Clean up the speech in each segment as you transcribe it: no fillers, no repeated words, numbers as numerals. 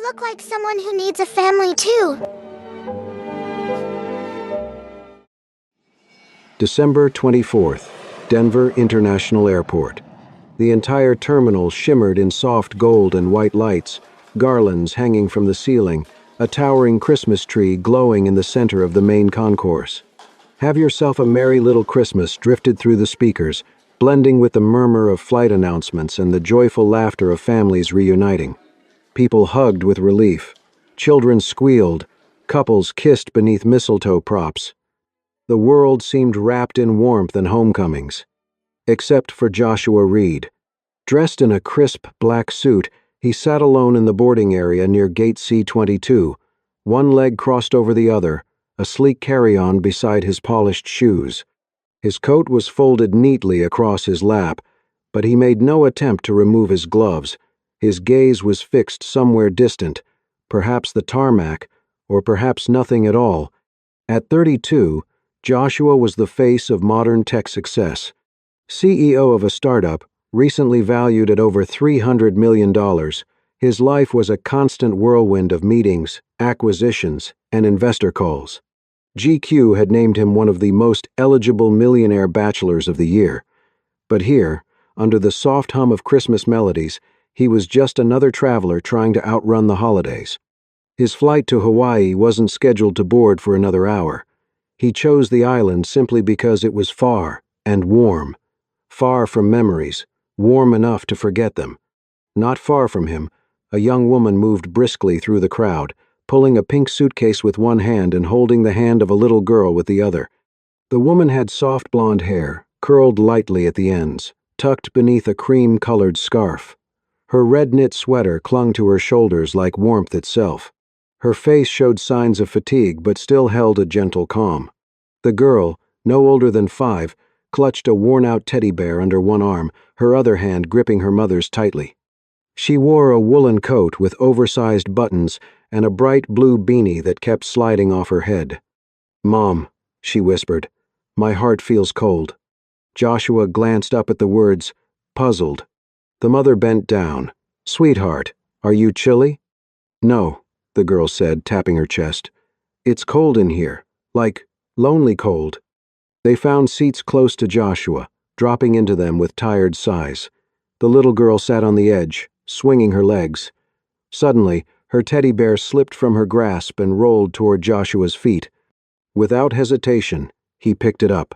look like someone who needs a family too. December 24th, Denver International Airport. The entire terminal shimmered in soft gold and white lights, garlands hanging from the ceiling, a towering Christmas tree glowing in the center of the main concourse. "Have yourself a merry little Christmas" drifted through the speakers, blending with the murmur of flight announcements and the joyful laughter of families reuniting. People hugged with relief. Children squealed. Couples kissed beneath mistletoe props. The world seemed wrapped in warmth and homecomings. Except for Joshua Reed. Dressed in a crisp black suit, he sat alone in the boarding area near Gate C-22, one leg crossed over the other, a sleek carry-on beside his polished shoes. His coat was folded neatly across his lap, but he made no attempt to remove his gloves. His gaze was fixed somewhere distant, perhaps the tarmac, or perhaps nothing at all. At 32, Joshua was the face of modern tech success. CEO of a startup, recently valued at over $300 million, his life was a constant whirlwind of meetings, acquisitions, and investor calls. GQ had named him one of the most eligible millionaire bachelors of the year. But here, under the soft hum of Christmas melodies, he was just another traveler trying to outrun the holidays. His flight to Hawaii wasn't scheduled to board for another hour. He chose the island simply because it was far and warm. Far from memories, warm enough to forget them. Not far from him, a young woman moved briskly through the crowd, pulling a pink suitcase with one hand and holding the hand of a little girl with the other. The woman had soft blonde hair, curled lightly at the ends, tucked beneath a cream-colored scarf. Her red knit sweater clung to her shoulders like warmth itself. Her face showed signs of fatigue but still held a gentle calm. The girl, no older than 5, clutched a worn-out teddy bear under one arm, her other hand gripping her mother's tightly. She wore a woolen coat with oversized buttons and a bright blue beanie that kept sliding off her head. "Mom," she whispered, "my heart feels cold." Joshua glanced up at the words, puzzled. The mother bent down. "Sweetheart, are you chilly?" "No," the girl said, tapping her chest. "It's cold in here, like lonely cold." They found seats close to Joshua, dropping into them with tired sighs. The little girl sat on the edge, swinging her legs. Suddenly, her teddy bear slipped from her grasp and rolled toward Joshua's feet. Without hesitation, he picked it up.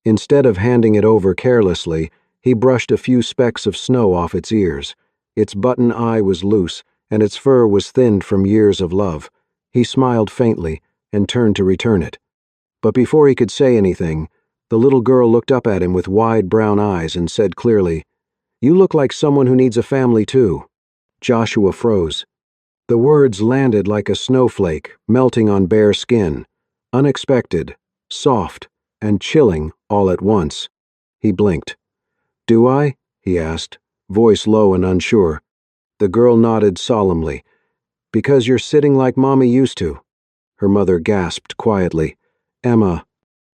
Instead of handing it over carelessly, he brushed a few specks of snow off its ears. Its button eye was loose, and its fur was thinned from years of love. He smiled faintly and turned to return it. But before he could say anything, the little girl looked up at him with wide brown eyes and said clearly, "You look like someone who needs a family too." Joshua froze. The words landed like a snowflake, melting on bare skin, unexpected, soft, and chilling all at once. He blinked. "Do I?" he asked, voice low and unsure. The girl nodded solemnly. "Because you're sitting like Mommy used to." Her mother gasped quietly. "Emma."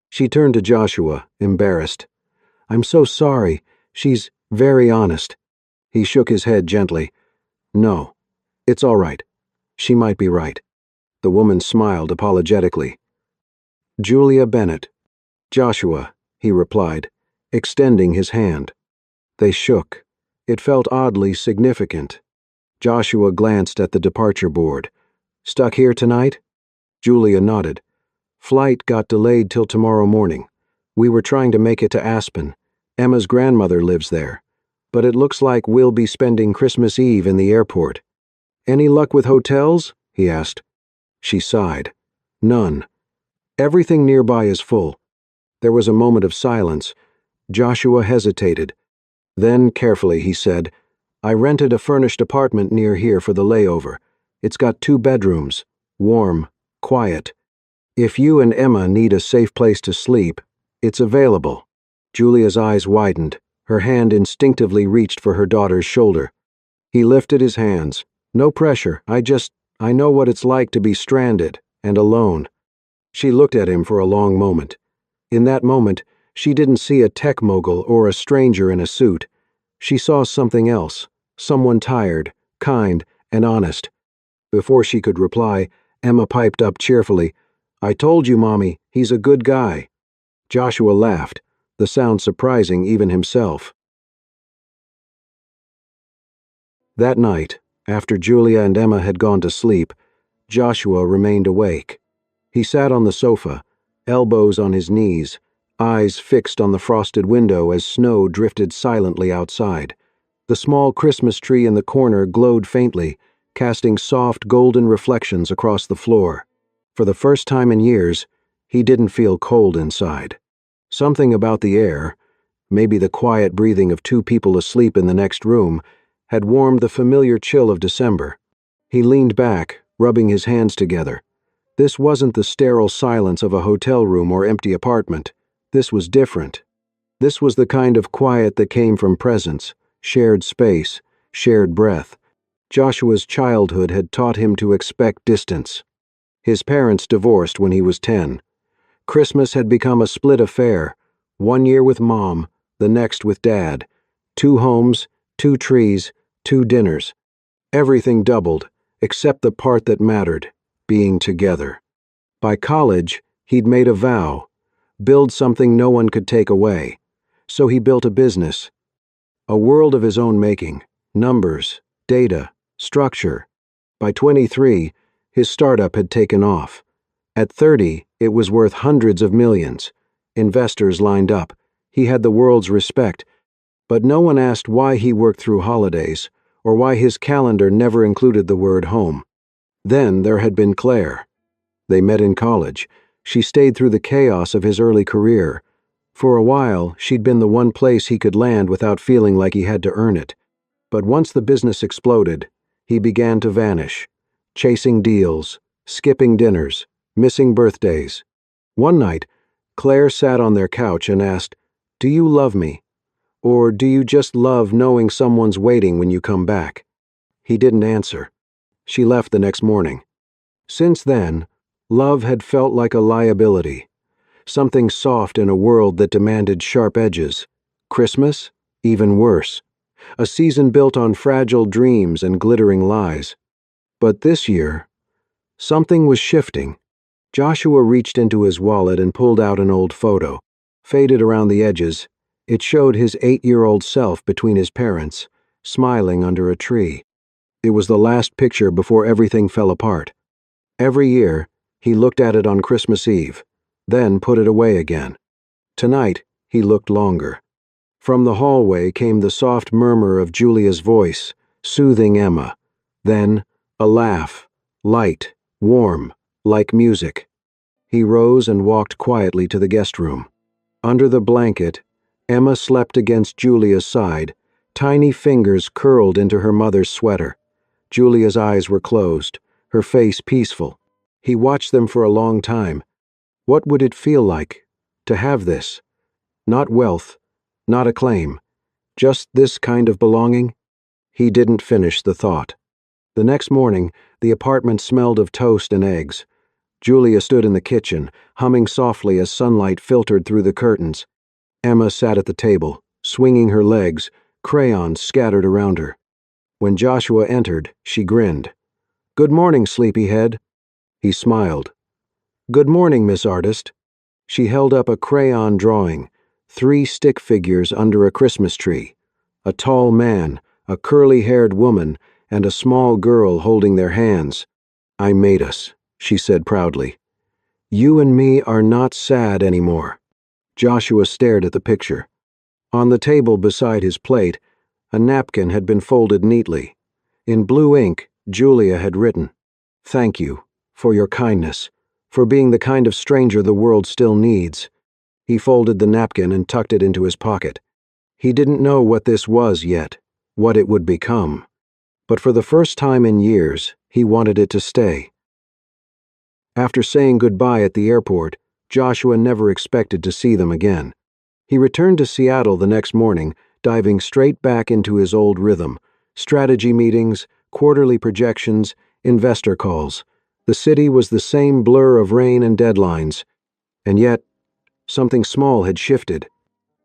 She turned to Joshua, embarrassed. "I'm so sorry. She's very honest." He shook his head gently. "No, it's all right. She might be right." The woman smiled apologetically. "Julia Bennett." "Joshua," he replied, extending his hand. They shook. It felt oddly significant. Joshua glanced at the departure board. "Stuck here tonight?" Julia nodded. "Flight got delayed till tomorrow morning. We were trying to make it to Aspen. Emma's grandmother lives there. But it looks like we'll be spending Christmas Eve in the airport." "Any luck with hotels?" he asked. She sighed. "None. Everything nearby is full." There was a moment of silence. Joshua hesitated. Then, carefully, he said, "I rented a furnished apartment near here for the layover. It's got 2 bedrooms. Warm. Quiet. If you and Emma need a safe place to sleep, it's available." Julia's eyes widened. Her hand instinctively reached for her daughter's shoulder. He lifted his hands. "No pressure. I know what it's like to be stranded and alone." She looked at him for a long moment. In that moment, she didn't see a tech mogul or a stranger in a suit. She saw something else, someone tired, kind, and honest. Before she could reply, Emma piped up cheerfully, "I told you, Mommy, he's a good guy." Joshua laughed, the sound surprising even himself. That night, after Julia and Emma had gone to sleep, Joshua remained awake. He sat on the sofa, elbows on his knees, eyes fixed on the frosted window as snow drifted silently outside. The small Christmas tree in the corner glowed faintly, casting soft golden reflections across the floor. For the first time in years, he didn't feel cold inside. Something about the air, maybe the quiet breathing of two people asleep in the next room, had warmed the familiar chill of December. He leaned back, rubbing his hands together. This wasn't the sterile silence of a hotel room or empty apartment. This was different. This was the kind of quiet that came from presence, shared space, shared breath. Joshua's childhood had taught him to expect distance. His parents divorced when he was 10. Christmas had become a split affair, one year with Mom, the next with Dad. 2 homes, 2 trees, 2 dinners. Everything doubled, except the part that mattered, being together. By college, he'd made a vow, build something no one could take away. So he built a business. A world of his own making, numbers, data, structure. By 23, his startup had taken off. At 30, it was worth hundreds of millions. Investors lined up. He had the world's respect. But no one asked why he worked through holidays, or why his calendar never included the word home. Then there had been Claire. They met in college. She stayed through the chaos of his early career. For a while, she'd been the one place he could land without feeling like he had to earn it. But once the business exploded, he began to vanish, chasing deals, skipping dinners, missing birthdays. One night, Claire sat on their couch and asked, "Do you love me? Or do you just love knowing someone's waiting when you come back?" He didn't answer. She left the next morning. Since then, love had felt like a liability, something soft in a world that demanded sharp edges. Christmas? Even worse. A season built on fragile dreams and glittering lies. But this year, something was shifting. Joshua reached into his wallet and pulled out an old photo. Faded around the edges, it showed his 8-year-old self between his parents, smiling under a tree. It was the last picture before everything fell apart. Every year, he looked at it on Christmas Eve, then put it away again. Tonight, he looked longer. From the hallway came the soft murmur of Julia's voice, soothing Emma. Then, a laugh, light, warm, like music. He rose and walked quietly to the guest room. Under the blanket, Emma slept against Julia's side, tiny fingers curled into her mother's sweater. Julia's eyes were closed, her face peaceful. He watched them for a long time. What would it feel like to have this? Not wealth, not acclaim, just this kind of belonging? He didn't finish the thought. The next morning, the apartment smelled of toast and eggs. Julia stood in the kitchen, humming softly as sunlight filtered through the curtains. Emma sat at the table, swinging her legs, crayons scattered around her. When Joshua entered, she grinned. "Good morning, sleepyhead." He smiled. "Good morning, Miss Artist." She held up a crayon drawing, 3 stick figures under a Christmas tree. A tall man, a curly-haired woman, and a small girl holding their hands. "I made us," she said proudly. "You and me are not sad anymore." Joshua stared at the picture. On the table beside his plate, a napkin had been folded neatly. In blue ink, Julia had written, "Thank you, for your kindness, for being the kind of stranger the world still needs." He folded the napkin and tucked it into his pocket. He didn't know what this was yet, what it would become. But for the first time in years, he wanted it to stay. After saying goodbye at the airport, Joshua never expected to see them again. He returned to Seattle the next morning, diving straight back into his old rhythm. Strategy meetings, quarterly projections, investor calls. The city was the same blur of rain and deadlines. And yet, something small had shifted.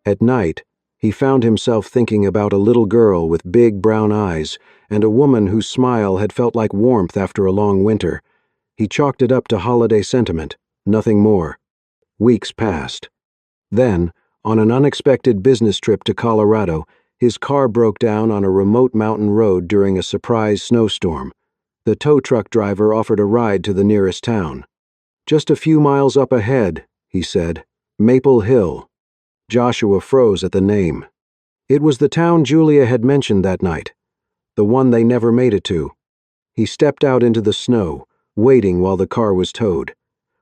At night, he found himself thinking about a little girl with big brown eyes and a woman whose smile had felt like warmth after a long winter. He chalked it up to holiday sentiment, nothing more. Weeks passed. Then, on an unexpected business trip to Colorado, his car broke down on a remote mountain road during a surprise snowstorm. The tow truck driver offered a ride to the nearest town. "Just a few miles up ahead," he said. "Maple Hill." Joshua froze at the name. It was the town Julia had mentioned that night, the one they never made it to. He stepped out into the snow, waiting while the car was towed.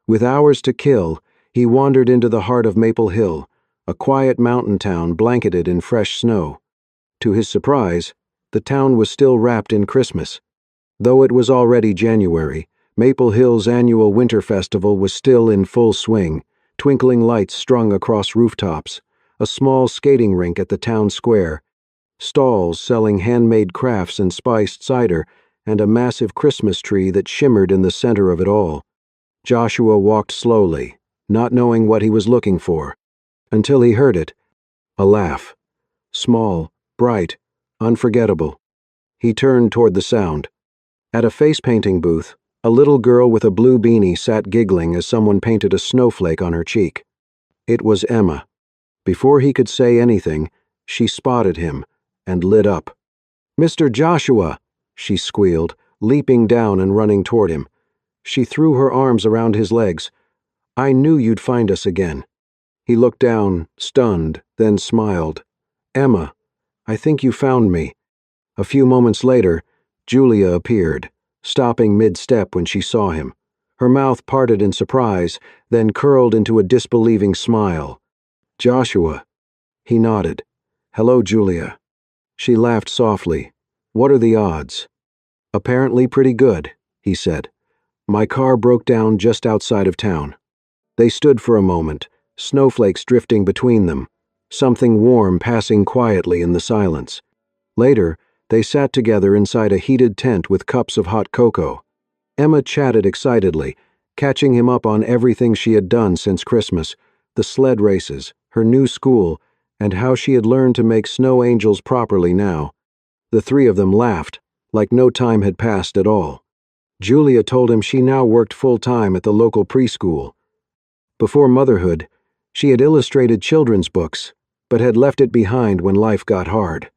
With hours to kill, he wandered into the heart of Maple Hill, a quiet mountain town blanketed in fresh snow. To his surprise, the town was still wrapped in Christmas. Though it was already January, Maple Hill's annual winter festival was still in full swing, twinkling lights strung across rooftops, a small skating rink at the town square, stalls selling handmade crafts and spiced cider, and a massive Christmas tree that shimmered in the center of it all. Joshua walked slowly, not knowing what he was looking for, until he heard it, a laugh. Small, bright, unforgettable. He turned toward the sound. At a face-painting booth, a little girl with a blue beanie sat giggling as someone painted a snowflake on her cheek. It was Emma. Before he could say anything, she spotted him and lit up. "Mr. Joshua!" she squealed, leaping down and running toward him. She threw her arms around his legs. "I knew you'd find us again." He looked down, stunned, then smiled. "Emma, I think you found me." A few moments later, Julia appeared, stopping mid-step when she saw him. Her mouth parted in surprise, then curled into a disbelieving smile. "Joshua." He nodded. "Hello, Julia." She laughed softly. "What are the odds?" "Apparently pretty good," he said. "My car broke down just outside of town." They stood for a moment, snowflakes drifting between them, something warm passing quietly in the silence. Later, they sat together inside a heated tent with cups of hot cocoa. Emma chatted excitedly, catching him up on everything she had done since Christmas, the sled races, her new school, and how she had learned to make snow angels properly now. The three of them laughed, like no time had passed at all. Julia told him she now worked full-time at the local preschool. Before motherhood, she had illustrated children's books, but had left it behind when life got hard.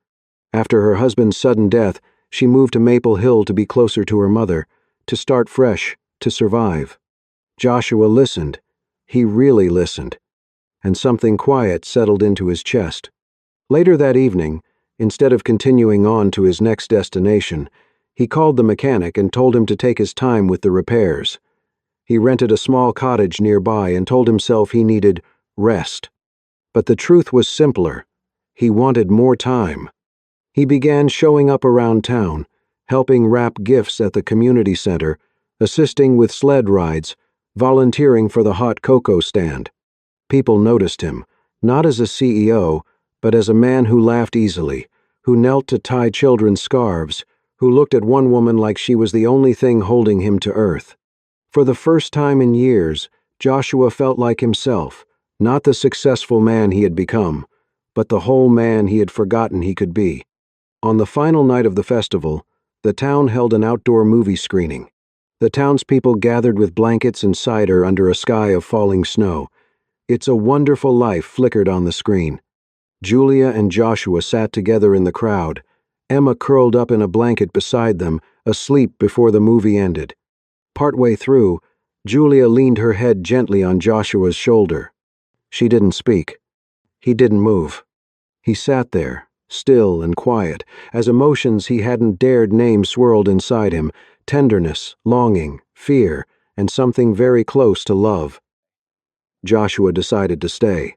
After her husband's sudden death, she moved to Maple Hill to be closer to her mother, to start fresh, to survive. Joshua listened. He really listened. And something quiet settled into his chest. Later that evening, instead of continuing on to his next destination, he called the mechanic and told him to take his time with the repairs. He rented a small cottage nearby and told himself he needed rest. But the truth was simpler. He wanted more time. He began showing up around town, helping wrap gifts at the community center, assisting with sled rides, volunteering for the hot cocoa stand. People noticed him, not as a CEO, but as a man who laughed easily, who knelt to tie children's scarves, who looked at one woman like she was the only thing holding him to earth. For the first time in years, Joshua felt like himself, not the successful man he had become, but the whole man he had forgotten he could be. On the final night of the festival, the town held an outdoor movie screening. The townspeople gathered with blankets and cider under a sky of falling snow. "It's a Wonderful Life" flickered on the screen. Julia and Joshua sat together in the crowd, Emma curled up in a blanket beside them, asleep before the movie ended. Partway through, Julia leaned her head gently on Joshua's shoulder. She didn't speak. He didn't move. He sat there, still and quiet, as emotions he hadn't dared name swirled inside him, tenderness, longing, fear, and something very close to love. Joshua decided to stay.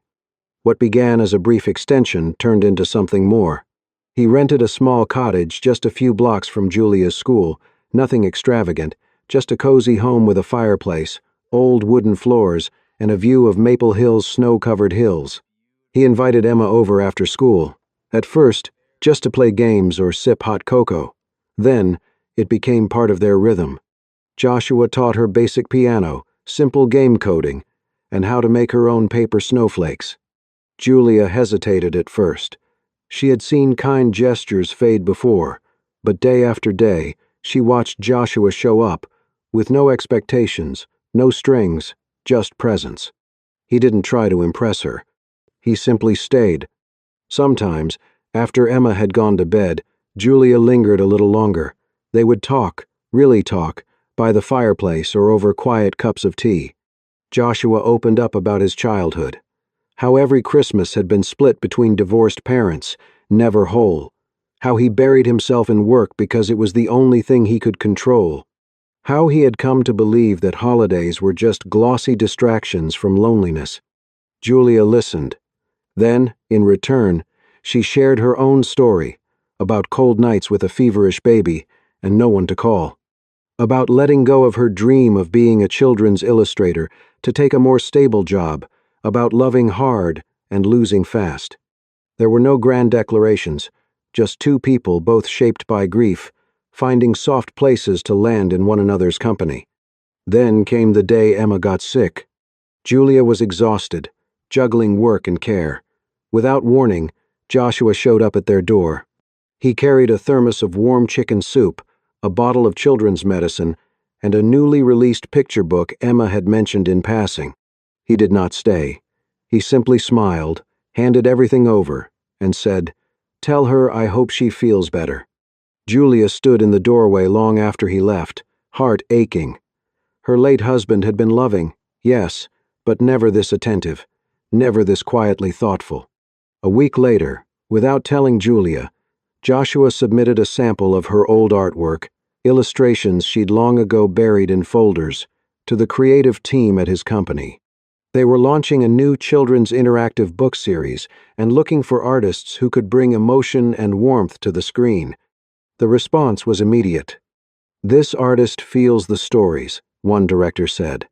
What began as a brief extension turned into something more. He rented a small cottage just a few blocks from Julia's school, nothing extravagant, just a cozy home with a fireplace, old wooden floors, and a view of Maple Hill's snow-covered hills. He invited Emma over after school, at first just to play games or sip hot cocoa. Then, it became part of their rhythm. Joshua taught her basic piano, simple game coding, and how to make her own paper snowflakes. Julia hesitated at first. She had seen kind gestures fade before, But day after day, she watched Joshua show up, with no expectations, no strings, just presence. He didn't try to impress her. He simply stayed. Sometimes, after Emma had gone to bed, Julia lingered a little longer. They would talk, really talk, by the fireplace or over quiet cups of tea. Joshua opened up about his childhood. How every Christmas had been split between divorced parents, never whole. How he buried himself in work because it was the only thing he could control. How he had come to believe that holidays were just glossy distractions from loneliness. Julia listened. Then, in return, she shared her own story about cold nights with a feverish baby and no one to call. About letting go of her dream of being a children's illustrator to take a more stable job, about loving hard and losing fast. There were no grand declarations, just two people both shaped by grief, finding soft places to land in one another's company. Then came the day Emma got sick. Julia was exhausted, juggling work and care. Without warning, Joshua showed up at their door. He carried a thermos of warm chicken soup, a bottle of children's medicine, and a newly released picture book Emma had mentioned in passing. He did not stay. He simply smiled, handed everything over, and said, "Tell her I hope she feels better." Julia stood in the doorway long after he left, heart aching. Her late husband had been loving, yes, but never this attentive, never this quietly thoughtful. A week later, without telling Julia, Joshua submitted a sample of her old artwork, illustrations she'd long ago buried in folders, to the creative team at his company. They were launching a new children's interactive book series and looking for artists who could bring emotion and warmth to the screen. The response was immediate. "This artist feels the stories," one director said.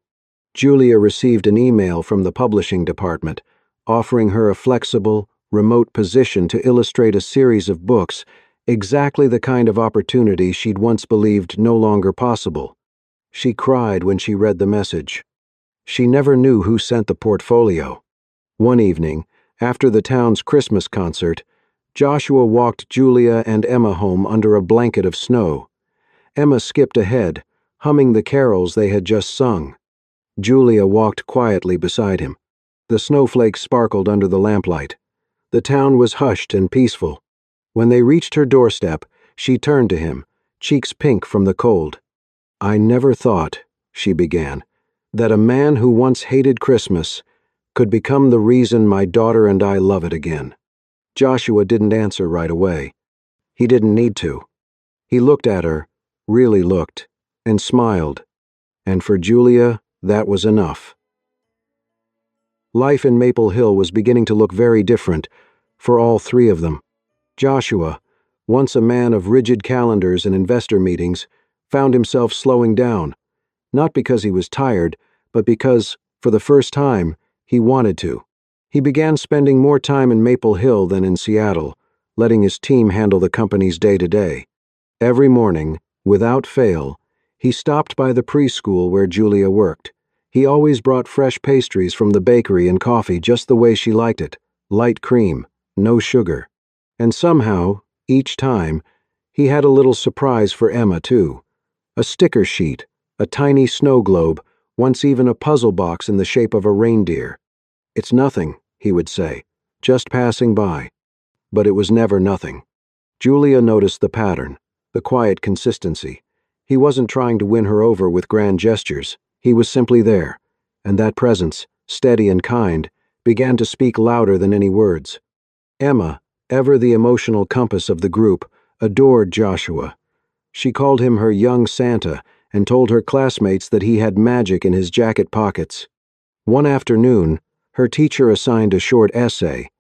Julia received an email from the publishing department, offering her a flexible, remote position to illustrate a series of books, exactly the kind of opportunity she'd once believed no longer possible. She cried when she read the message. She never knew who sent the portfolio. One evening, after the town's Christmas concert, Joshua walked Julia and Emma home under a blanket of snow. Emma skipped ahead, humming the carols they had just sung. Julia walked quietly beside him. The snowflakes sparkled under the lamplight. The town was hushed and peaceful. When they reached her doorstep, she turned to him, cheeks pink from the cold. "I never thought," she began, "that a man who once hated Christmas could become the reason my daughter and I love it again." Joshua didn't answer right away. He didn't need to. He looked at her, really looked, and smiled. And for Julia, that was enough. Life in Maple Hill was beginning to look very different for all three of them. Joshua, once a man of rigid calendars and investor meetings, found himself slowing down, not because he was tired, but because, for the first time, he wanted to. He began spending more time in Maple Hill than in Seattle, letting his team handle the company's day-to-day. Every morning, without fail, he stopped by the preschool where Julia worked. He always brought fresh pastries from the bakery and coffee just the way she liked it, light cream, no sugar. And somehow, each time, he had a little surprise for Emma, too. A sticker sheet, a tiny snow globe, once even a puzzle box in the shape of a reindeer. "It's nothing," he would say, "just passing by." But it was never nothing. Julia noticed the pattern, the quiet consistency. He wasn't trying to win her over with grand gestures. He was simply there, and that presence, steady and kind, began to speak louder than any words. Emma, ever the emotional compass of the group, adored Joshua. She called him her young Santa and told her classmates that he had magic in his jacket pockets. One afternoon, her teacher assigned a short essay.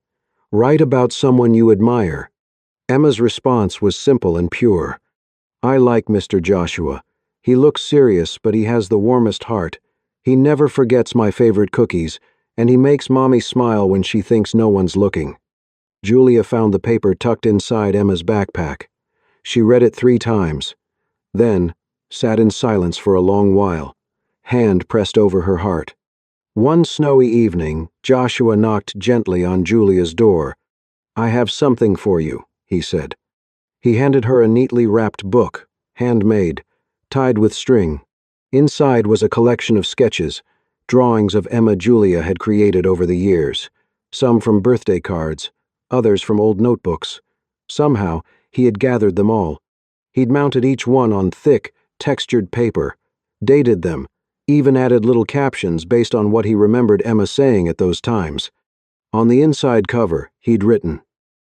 "Write about someone you admire." Emma's response was simple and pure. "I like Mr. Joshua. He looks serious, but he has the warmest heart. He never forgets my favorite cookies, and he makes Mommy smile when she thinks no one's looking." Julia found the paper tucked inside Emma's backpack. She read it 3 times, then sat in silence for a long while, hand pressed over her heart. One snowy evening, Joshua knocked gently on Julia's door. "I have something for you," he said. He handed her a neatly wrapped book, handmade, tied with string. Inside was a collection of sketches, drawings of Emma Julia had created over the years, some from birthday cards, others from old notebooks. Somehow, he had gathered them all. He'd mounted each one on thick, textured paper, dated them, even added little captions based on what he remembered Emma saying at those times. On the inside cover, he'd written,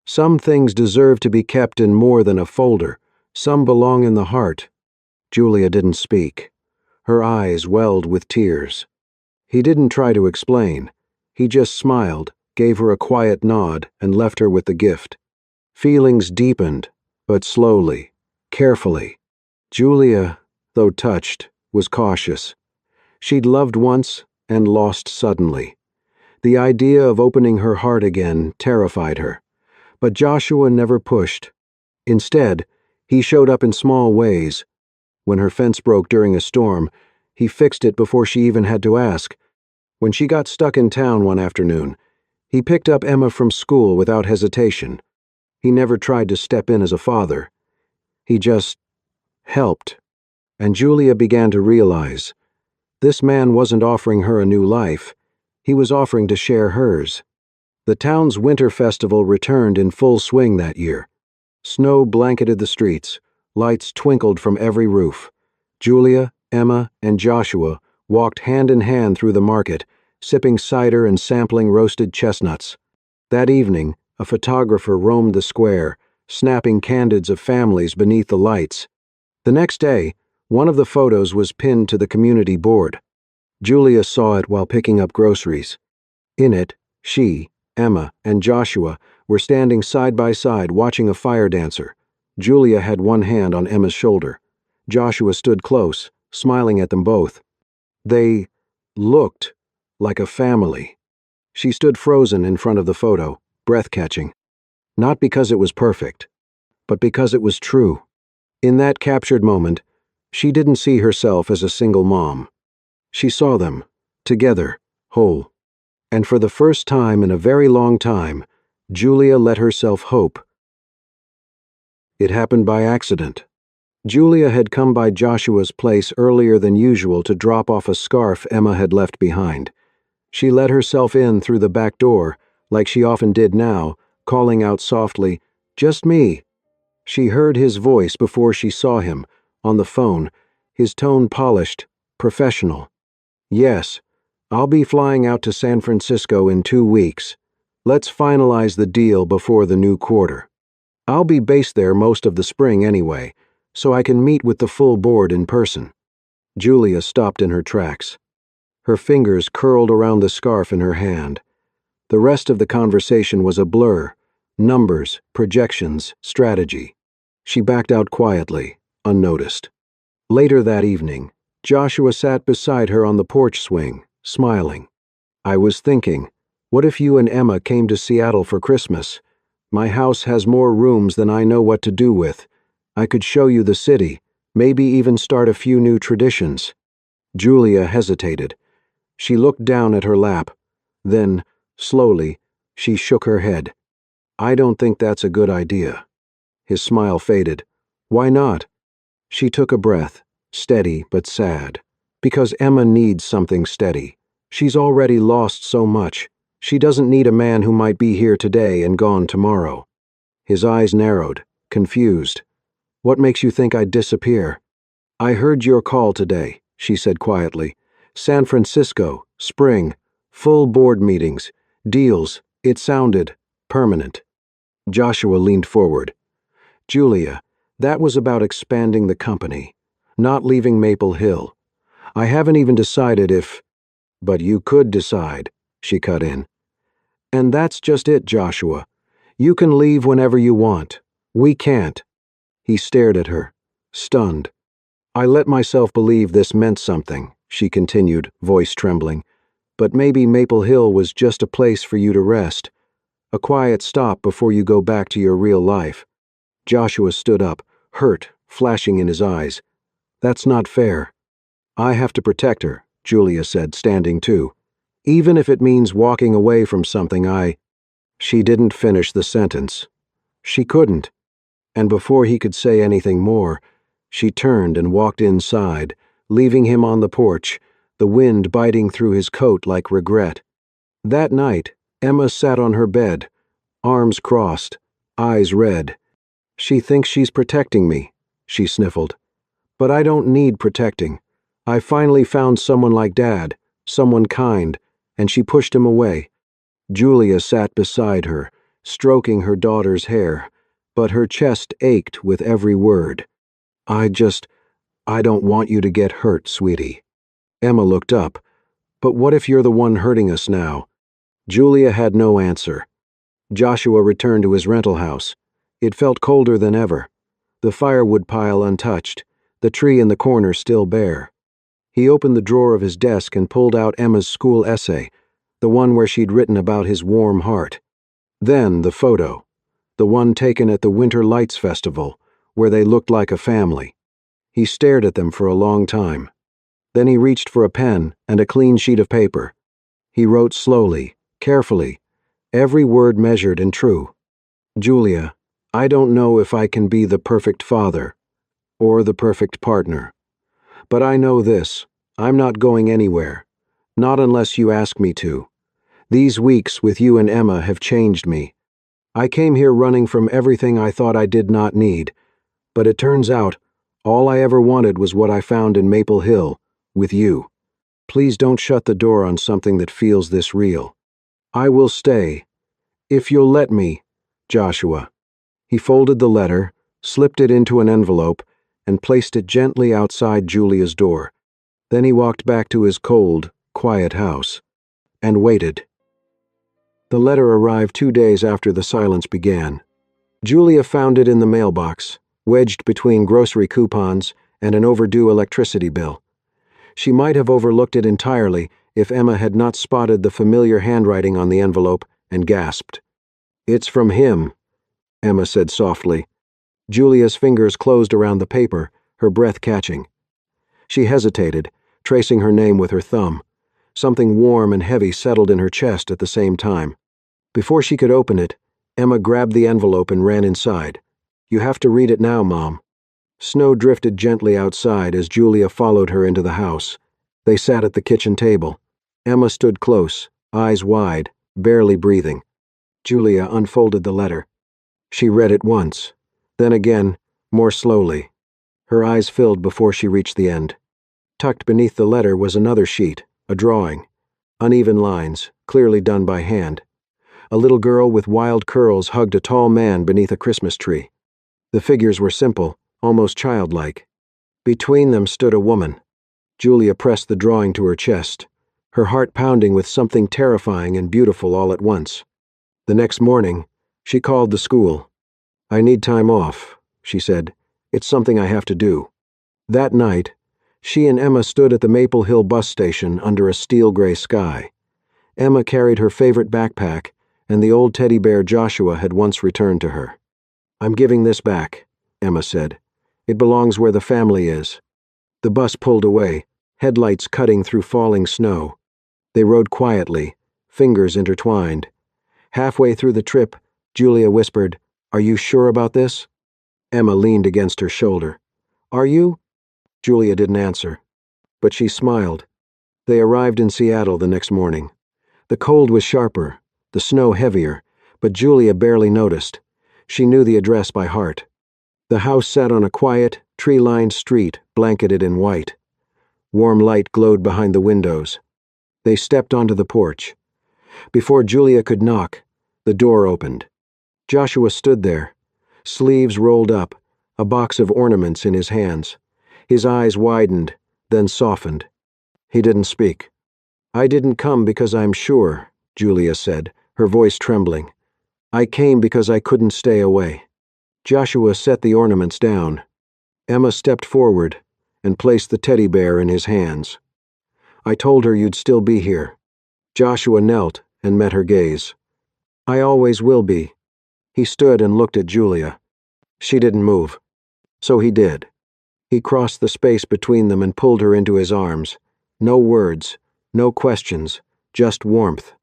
"Some things deserve to be kept in more than a folder. Some belong in the heart." Julia didn't speak. Her eyes welled with tears. He didn't try to explain. He just smiled, gave her a quiet nod, and left her with the gift. Feelings deepened, but slowly, carefully. Julia, though touched, was cautious. She'd loved once and lost suddenly. The idea of opening her heart again terrified her. But Joshua never pushed. Instead, he showed up in small ways. When her fence broke during a storm, he fixed it before she even had to ask. When she got stuck in town one afternoon, he picked up Emma from school without hesitation. He never tried to step in as a father. He just helped. And Julia began to realize this man wasn't offering her a new life. He was offering to share hers. The town's winter festival returned in full swing that year. Snow blanketed the streets. Lights twinkled from every roof. Julia, Emma, and Joshua walked hand in hand through the market, sipping cider and sampling roasted chestnuts. That evening, a photographer roamed the square, snapping candids of families beneath the lights. The next day, one of the photos was pinned to the community board. Julia saw it while picking up groceries. In it, she, Emma, and Joshua were standing side by side watching a fire dancer. Julia had one hand on Emma's shoulder. Joshua stood close, smiling at them both. They looked like a family. She stood frozen in front of the photo, breath-catching. Not because it was perfect, but because it was true. In that captured moment, she didn't see herself as a single mom. She saw them, together, whole. And for the first time in a very long time, Julia let herself hope. It happened by accident. Julia had come by Joshua's place earlier than usual to drop off a scarf Emma had left behind. She let herself in through the back door, like she often did now, calling out softly, "Just me." She heard his voice before she saw him, on the phone, his tone polished, professional. "Yes, I'll be flying out to San Francisco in 2 weeks. Let's finalize the deal before the new quarter. I'll be based there most of the spring anyway, so I can meet with the full board in person." Julia stopped in her tracks. Her fingers curled around the scarf in her hand. The rest of the conversation was a blur. Numbers, projections, strategy. She backed out quietly, unnoticed. Later that evening, Joshua sat beside her on the porch swing, smiling. "I was thinking, what if you and Emma came to Seattle for Christmas? My house has more rooms than I know what to do with. I could show you the city, maybe even start a few new traditions." Julia hesitated. She looked down at her lap. Then, slowly, she shook her head. "I don't think that's a good idea." His smile faded. "Why not?" She took a breath, steady but sad. "Because Emma needs something steady. She's already lost so much. She doesn't need a man who might be here today and gone tomorrow." His eyes narrowed, confused. "What makes you think I'd disappear?" "I heard your call today," she said quietly. "San Francisco, spring, full board meetings, deals. It sounded permanent." Joshua leaned forward. "Julia, that was about expanding the company, not leaving Maple Hill. I haven't even decided if—" "But you could decide," she cut in. "And that's just it, Joshua. You can leave whenever you want. We can't." He stared at her, stunned. "I let myself believe this meant something," she continued, voice trembling. "But maybe Maple Hill was just a place for you to rest. A quiet stop before you go back to your real life." Joshua stood up, hurt, flashing in his eyes. "That's not fair." "I have to protect her," Julia said, standing too. "Even if it means walking away from something I—" She didn't finish the sentence. She couldn't. And before he could say anything more, she turned and walked inside, leaving him on the porch, the wind biting through his coat like regret. That night, Emma sat on her bed, arms crossed, eyes red. "She thinks she's protecting me," she sniffled. "But I don't need protecting. I finally found someone like Dad, someone kind," and she pushed him away. Julia sat beside her, stroking her daughter's hair, but her chest ached with every word. I don't want you to get hurt, sweetie." Emma looked up. "But what if you're the one hurting us now?" Julia had no answer. Joshua returned to his rental house. It felt colder than ever. The firewood pile untouched, the tree in the corner still bare. He opened the drawer of his desk and pulled out Emma's school essay, the one where she'd written about his warm heart. Then the photo, the one taken at the Winter Lights Festival, where they looked like a family. He stared at them for a long time. Then he reached for a pen and a clean sheet of paper. He wrote slowly, carefully, every word measured and true. "Julia, I don't know if I can be the perfect father or the perfect partner. But I know this, I'm not going anywhere, not unless you ask me to. These weeks with you and Emma have changed me. I came here running from everything I thought I did not need, but it turns out all I ever wanted was what I found in Maple Hill, with you. Please don't shut the door on something that feels this real. I will stay, if you'll let me, Joshua." He folded the letter, slipped it into an envelope, and placed it gently outside Julia's door. Then he walked back to his cold, quiet house, and waited. The letter arrived 2 days after the silence began. Julia found it in the mailbox, wedged between grocery coupons and an overdue electricity bill. She might have overlooked it entirely if Emma had not spotted the familiar handwriting on the envelope and gasped. "It's from him," Emma said softly. Julia's fingers closed around the paper, her breath catching. She hesitated, tracing her name with her thumb. Something warm and heavy settled in her chest at the same time. Before she could open it, Emma grabbed the envelope and ran inside. "You have to read it now, Mom." Snow drifted gently outside as Julia followed her into the house. They sat at the kitchen table. Emma stood close, eyes wide, barely breathing. Julia unfolded the letter. She read it once, then again, more slowly. Her eyes filled before she reached the end. Tucked beneath the letter was another sheet, a drawing. Uneven lines, clearly done by hand. A little girl with wild curls hugged a tall man beneath a Christmas tree. The figures were simple, almost childlike. Between them stood a woman. Julia pressed the drawing to her chest, her heart pounding with something terrifying and beautiful all at once. The next morning, she called the school. "I need time off," she said. "It's something I have to do." That night, she and Emma stood at the Maple Hill bus station under a steel-gray sky. Emma carried her favorite backpack, and the old teddy bear Joshua had once returned to her. "I'm giving this back," Emma said. "It belongs where the family is." The bus pulled away, headlights cutting through falling snow. They rode quietly, fingers intertwined. Halfway through the trip, Julia whispered, "Are you sure about this?" Emma leaned against her shoulder. "Are you?" Julia didn't answer, but she smiled. They arrived in Seattle the next morning. The cold was sharper, the snow heavier, but Julia barely noticed. She knew the address by heart. The house sat on a quiet, tree-lined street blanketed in white. Warm light glowed behind the windows. They stepped onto the porch. Before Julia could knock, the door opened. Joshua stood there, sleeves rolled up, a box of ornaments in his hands. His eyes widened, then softened. He didn't speak. "I didn't come because I'm sure," Julia said, her voice trembling. "I came because I couldn't stay away." Joshua set the ornaments down. Emma stepped forward and placed the teddy bear in his hands. "I told her you'd still be here." Joshua knelt and met her gaze. "I always will be." He stood and looked at Julia. She didn't move. So he did. He crossed the space between them and pulled her into his arms. No words, no questions, just warmth.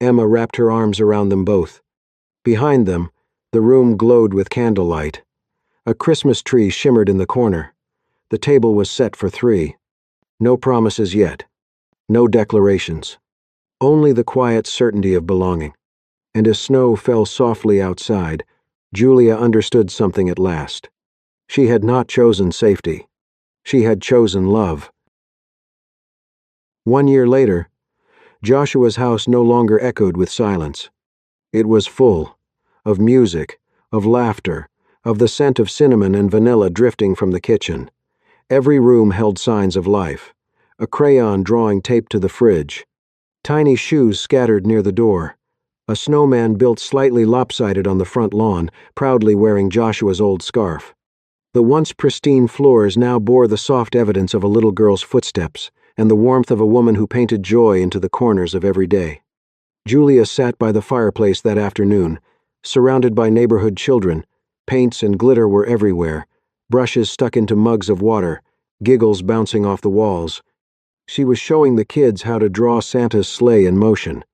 Emma wrapped her arms around them both. Behind them, the room glowed with candlelight, A Christmas tree shimmered in the corner. The table was set for 3. No promises yet. No declarations. Only the quiet certainty of belonging. And as snow fell softly outside, Julia understood something at last. She had not chosen safety. She had chosen love. 1 year later, Joshua's house no longer echoed with silence. It was full of music, of laughter, of the scent of cinnamon and vanilla drifting from the kitchen. Every room held signs of life. A crayon drawing taped to the fridge. Tiny shoes scattered near the door. A snowman built slightly lopsided on the front lawn, proudly wearing Joshua's old scarf. The once pristine floors now bore the soft evidence of a little girl's footsteps and the warmth of a woman who painted joy into the corners of every day. Julia sat by the fireplace that afternoon, surrounded by neighborhood children. Paints and glitter were everywhere, brushes stuck into mugs of water, giggles bouncing off the walls. She was showing the kids how to draw Santa's sleigh in motion.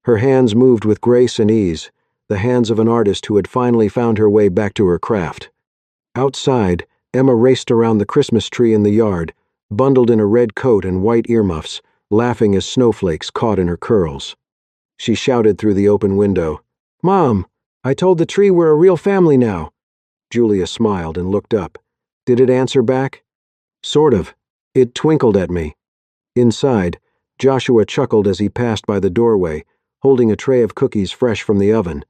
Her hands moved with grace and ease, the hands of an artist who had finally found her way back to her craft. Outside, Emma raced around the Christmas tree in the yard, bundled in a red coat and white earmuffs, laughing as snowflakes caught in her curls. She shouted through the open window, "Mom, I told the tree we're a real family now." Julia smiled and looked up. Did it answer back? Sort of. It twinkled at me. Inside, Joshua chuckled as he passed by the doorway, holding a tray of cookies fresh from the oven.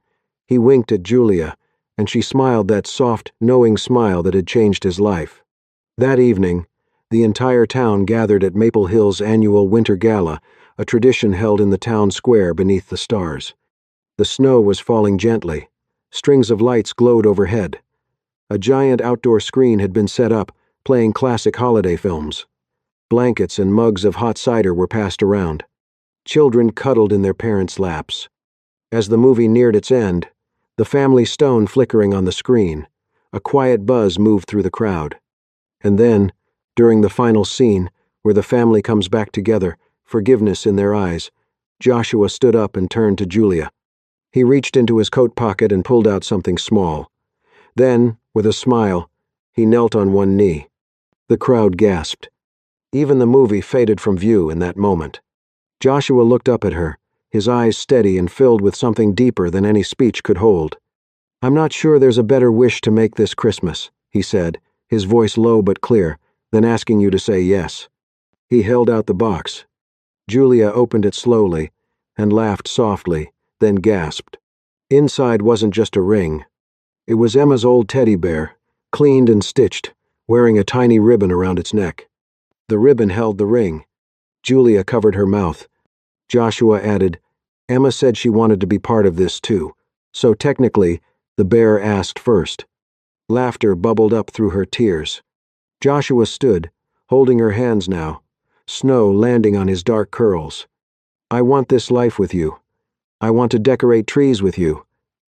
He winked at Julia, and she smiled that soft, knowing smile that had changed his life. That evening, the entire town gathered at Maple Hill's annual Winter Gala, a tradition held in the town square beneath the stars. The snow was falling gently. Strings of lights glowed overhead. A giant outdoor screen had been set up, playing classic holiday films. Blankets and mugs of hot cider were passed around. Children cuddled in their parents' laps. As the movie neared its end, the family stone flickering on the screen, a quiet buzz moved through the crowd. And then, during the final scene, where the family comes back together, forgiveness in their eyes, Joshua stood up and turned to Julia. He reached into his coat pocket and pulled out something small. Then, with a smile, he knelt on one knee. The crowd gasped. Even the movie faded from view in that moment. Joshua looked up at her, his eyes steady and filled with something deeper than any speech could hold. "I'm not sure there's a better wish to make this Christmas," he said, his voice low but clear, "than asking you to say yes." He held out the box. Julia opened it slowly and laughed softly, then gasped. Inside wasn't just a ring. It was Emma's old teddy bear, cleaned and stitched, wearing a tiny ribbon around its neck. The ribbon held the ring. Julia covered her mouth. Joshua added, "Emma said she wanted to be part of this too, so technically, the bear asked first." Laughter bubbled up through her tears. Joshua stood, holding her hands now, snow landing on his dark curls. "I want this life with you. I want to decorate trees with you,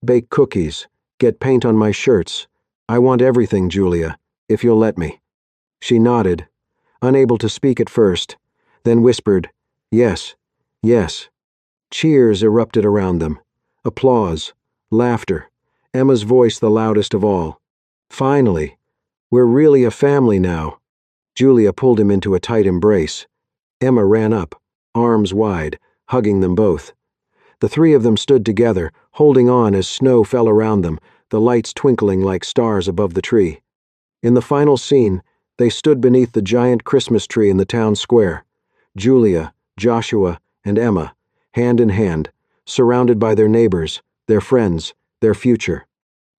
bake cookies, get paint on my shirts. I want everything, Julia, if you'll let me." She nodded, unable to speak at first, then whispered, "Yes, yes." Cheers erupted around them. Applause, laughter, Emma's voice the loudest of all. "Finally, we're really a family now." Julia pulled him into a tight embrace. Emma ran up, arms wide, hugging them both. The 3 of them stood together, holding on as snow fell around them, the lights twinkling like stars above the tree. In the final scene, they stood beneath the giant Christmas tree in the town square. Julia, Joshua, and Emma, hand in hand, surrounded by their neighbors, their friends, their future.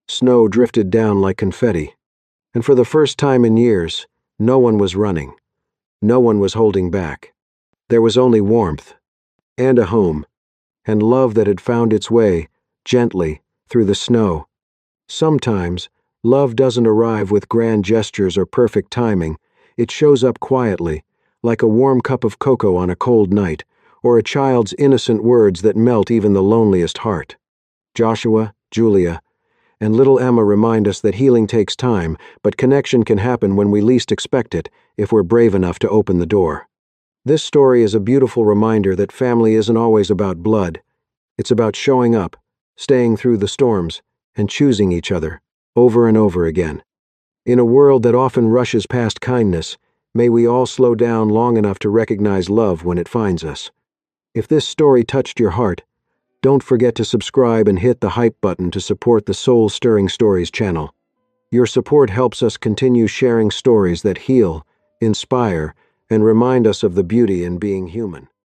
Snow drifted down like confetti. And for the first time in years, no one was running. No one was holding back. There was only warmth, and a home, and love that had found its way, gently, through the snow. Sometimes, love doesn't arrive with grand gestures or perfect timing. It shows up quietly, like a warm cup of cocoa on a cold night, or a child's innocent words that melt even the loneliest heart. Joshua, Julia, and little Emma remind us that healing takes time, but connection can happen when we least expect it, if we're brave enough to open the door. This story is a beautiful reminder that family isn't always about blood. It's about showing up, staying through the storms, and choosing each other, over and over again. In a world that often rushes past kindness, may we all slow down long enough to recognize love when it finds us. If this story touched your heart, don't forget to subscribe and hit the hype button to support the Soul Stirring Stories channel. Your support helps us continue sharing stories that heal, inspire, and remind us of the beauty in being human.